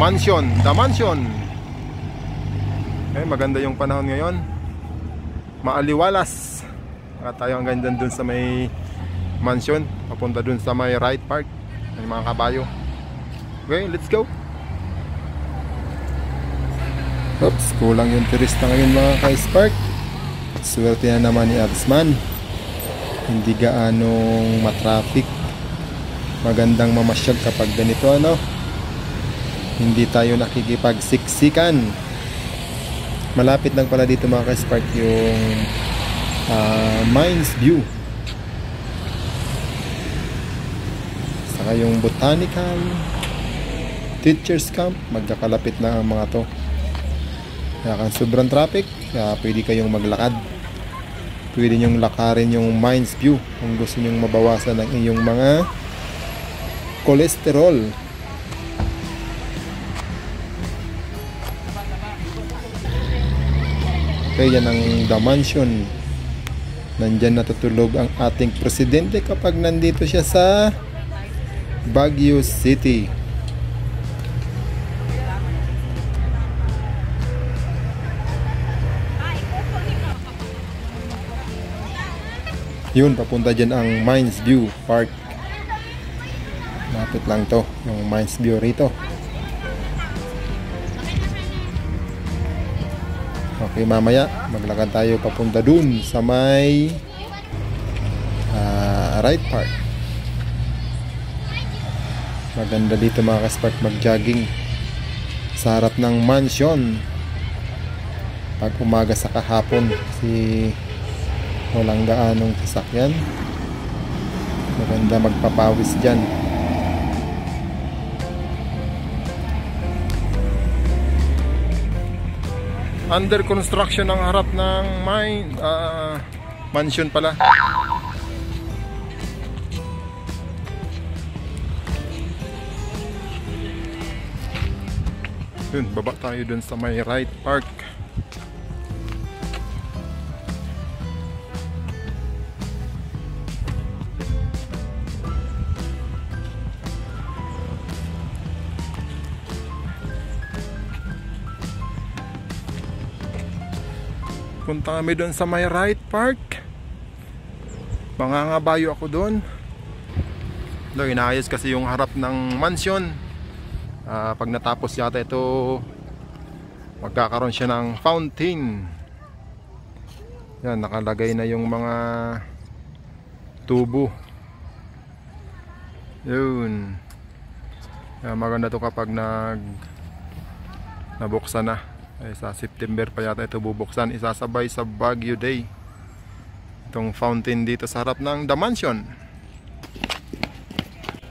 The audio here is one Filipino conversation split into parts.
mansion, The Mansion. Okay, maganda yung panahon ngayon, maaliwalas. Tayo hanggang dun sa may mansion, papunta dun sa may right park, may mga kabayo. Okay, let's go. Oops, kulang yung turista ngayon mga ka-spark. Swerte na naman ni Arsman, hindi gaanong matraffic. Magandang mamasyal kapag ganito, ano, hindi tayo nakikipagsiksikan. Malapit lang pala dito mga ka-spark yung Mines View, saka yung Botanical Teachers Camp. Magkakalapit na ang mga to. Kaya kung sobrang traffic, pwede kayong maglakad. Pwede nyong lakarin yung Mines View kung gusto nyong mabawasan ang iyong mga cholesterol. Okay, yan ang The Mansion. Nandyan natutulog ang ating presidente kapag nandito siya sa Baguio City. Yun, papunta dyan ang Mines View Park. Lapit lang to, yung Mines View rito. Okay, mamaya maglakad tayo papunta dun sa may right park. Maganda dito mga ka-spark mag-jogging sa harap ng mansion pag umaga sa kahapon, kasi walang gaanong sasakyan. Maganda magpapawis dyan. Under construction ang harap ng mansion pala. Yun, baba tayo dun sa may right park. Punta kami doon sa may right park. Mangangabayo ako doon. Inaayos kasi yung harap ng mansion. Pag natapos yata ito, magkakaroon siya ng fountain. Yan, nakalagay na yung mga tubo. Yun. Yan, maganda to kapag nabuksan na. Sa September pa yata ito bubuksan, isasabay sa Baguio Day itong fountain dito sa harap ng The Mansion.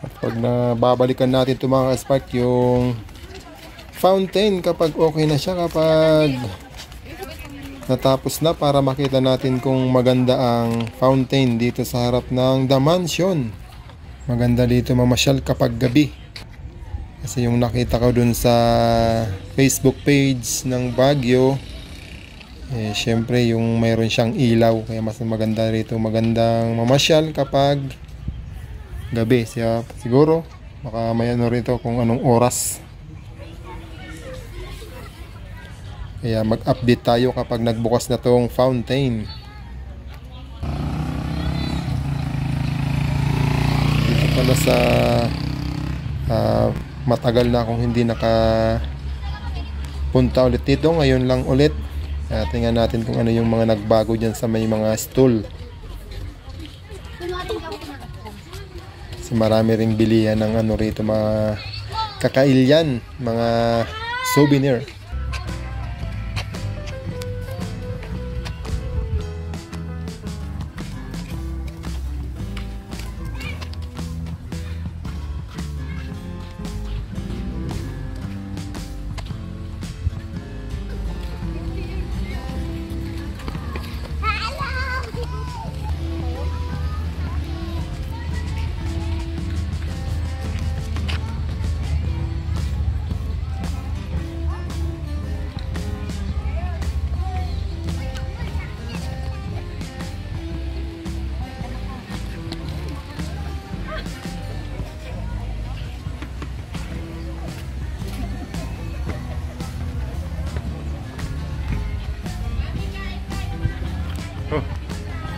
At pag nababalikan natin ito mga ka-spark, yung fountain, kapag okay na siya, kapag natapos na, para makita natin kung maganda ang fountain dito sa harap ng The Mansion. Maganda dito mamasyal kapag gabi. Kasi yung nakita ko dun sa Facebook page ng Baguio, syempre yung mayroon siyang ilaw, kaya mas maganda rito, magandang mamasyal kapag gabi. Siguro baka may ano rito kung anong oras, kaya mag-update tayo kapag nagbukas na tong fountain. Dito pala sa matagal na akong hindi nakapunta ulit dito. Ngayon lang ulit. Tingnan natin kung ano yung mga nagbago dyan sa may mga stall. Kasi marami ring bilihan ng ano rito, mga kakailyan, mga souvenir.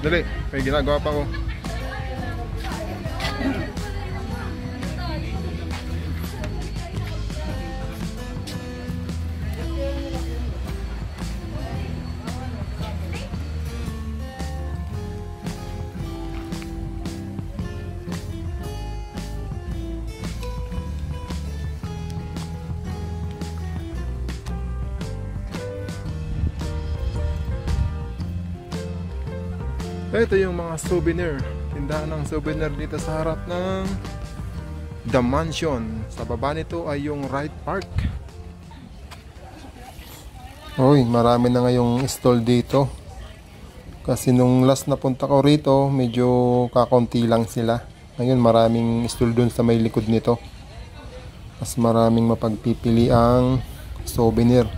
Dali, may ginagawa pa ko. Ito yung mga souvenir. Tindahan ng souvenir dito sa harap ng The Mansion. Sa baba nito ay yung Wright Park. Uy, marami na ngayong stall dito. Kasi nung last na punta ko rito, medyo kakaunti lang sila. Ngayon maraming stall dun sa may likod nito. Mas maraming mapagpipili ang souvenir.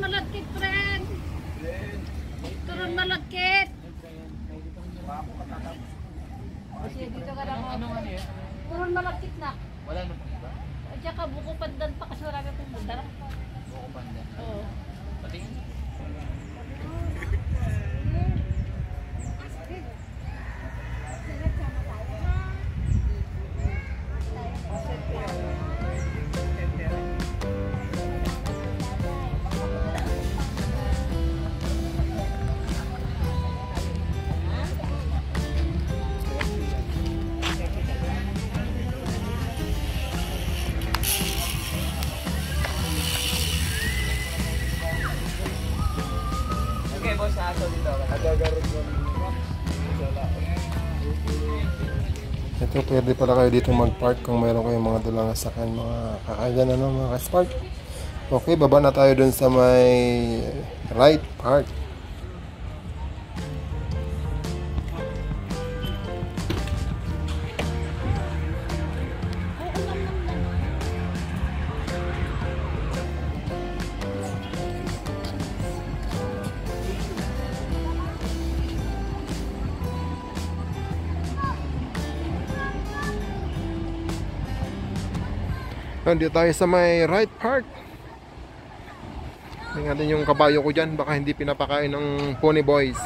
Malagkit, friend. Turun malagkit. Kasi dito ka lang. Turun malagkit na. Wala na pang iba? At saka buko pandan pa kasi marami pong bundara. Buko pandan? Oo. Patingin? Okay, boss, aso dito. Nagagarot mo. Ito, pwede pala kayo dito mag-park kung mayroon kayong mga dalang sakyan, mga kakayan, mga ka-spark. Okay, baba na tayo dun sa may Wright Park. Nandito tayo sa may Wright Park. Tingnan natin yung kabayo ko dyan. Baka hindi pinapakain ng Pony Boys.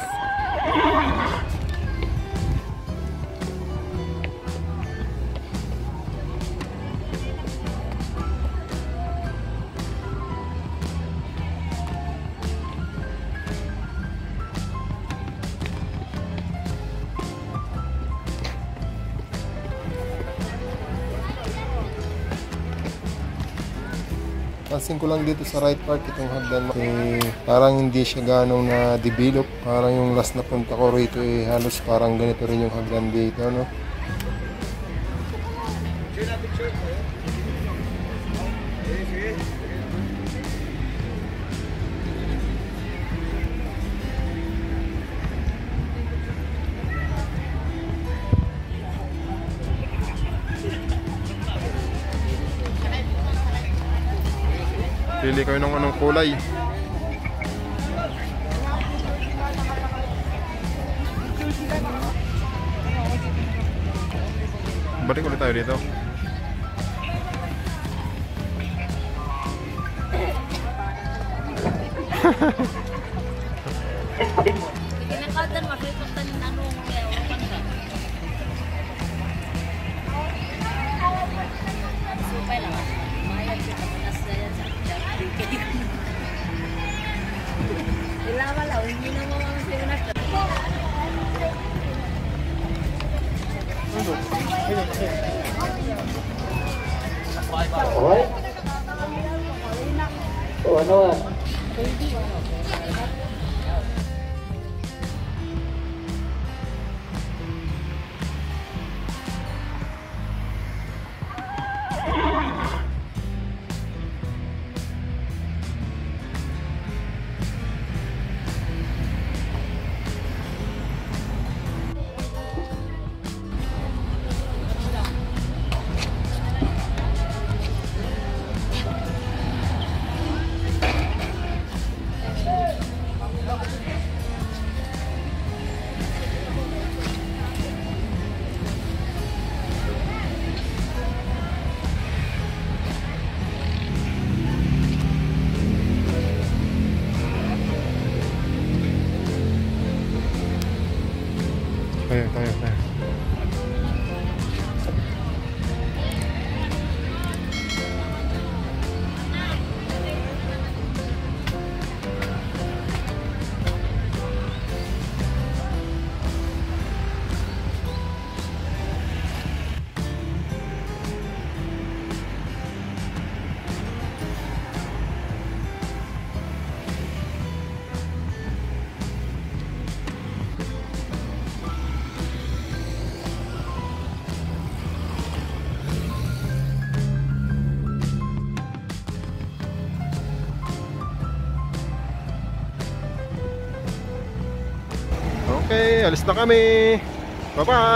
Pansin ko lang dito sa Wright Park itong hagdan, parang hindi siya ganong na-develop. Parang yung last na punta ko rito halos parang ganito rin yung hagdan dito, no? Pili kayo ng anong kulay. Balik ulit tayo dito. Kinakadan, makikita ng anong pangka. Supay lang. Mayag kita panas na yan sa Okay? O ano ah? Tayo. Okay, alis na kami. Bye-bye!